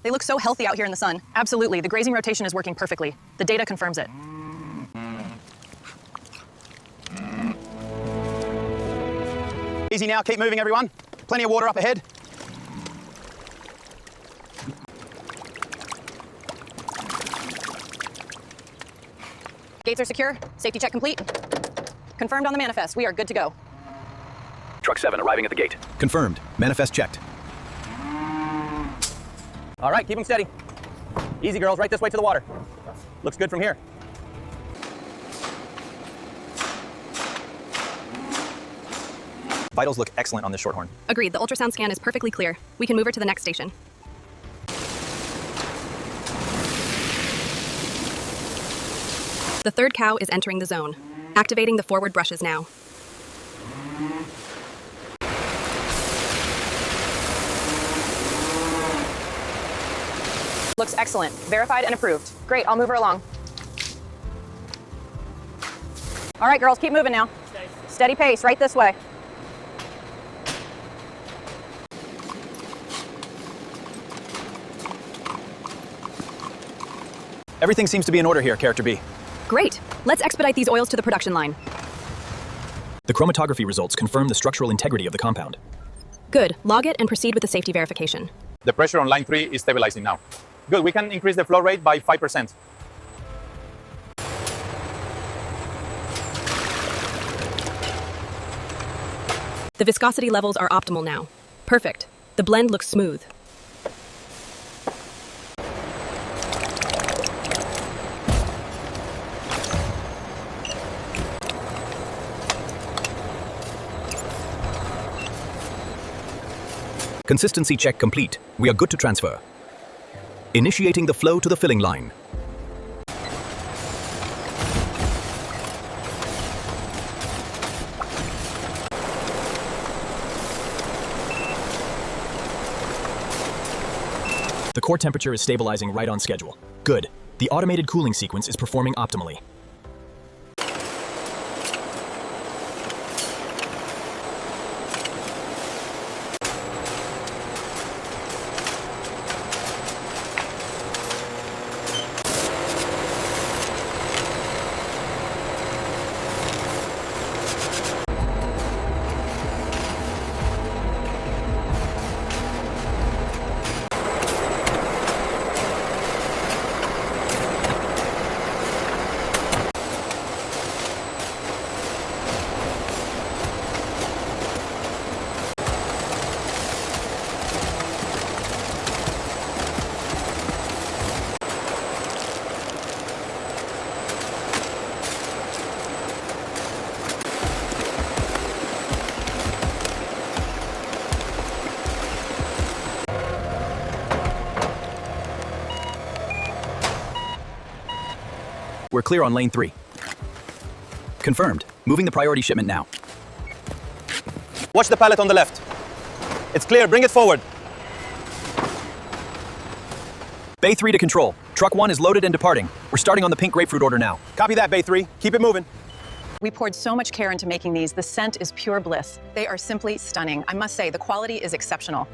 They look so healthy out here in the sun. Absolutely, the grazing rotation is working perfectly. The data confirms it. Easy now, keep moving everyone. Plenty of water up ahead. Gates are secure. Safety check complete. Confirmed on the manifest. We are good to go. Truck 7 arriving at the gate. Confirmed. Manifest checked. All right, keep them steady. Easy, girls, right this way to the water. Looks good from here. Vitals look excellent on this shorthorn. Agreed. The ultrasound scan is perfectly clear. We can move her to the next station. The third cow is entering the zone. Activating the forward brushes now. Looks excellent. Verified and approved. Great, I'll move her along. All right, girls, keep moving now. Steady pace, right this way. Everything seems to be in order here, Character B. Great. Let's expedite these oils to the production line. The chromatography results confirm the structural integrity of the compound. Good. Log it and proceed with the safety verification. The pressure on line 3 is stabilizing now. Good, we can increase the flow rate by 5%. The viscosity levels are optimal now. Perfect. The blend looks smooth. Consistency check complete. We are good to transfer. Initiating the flow to the filling line. The core temperature is stabilizing right on schedule. Good. The automated cooling sequence is performing optimally. We're clear on lane 3. Confirmed. Moving the priority shipment now. Watch the pallet on the left. It's clear, bring it forward. Bay 3 to control. Truck 1 is loaded and departing. We're starting on the pink grapefruit order now. Copy that, Bay 3. Keep it moving. We poured so much care into making these. The scent is pure bliss. They are simply stunning. I must say, the quality is exceptional.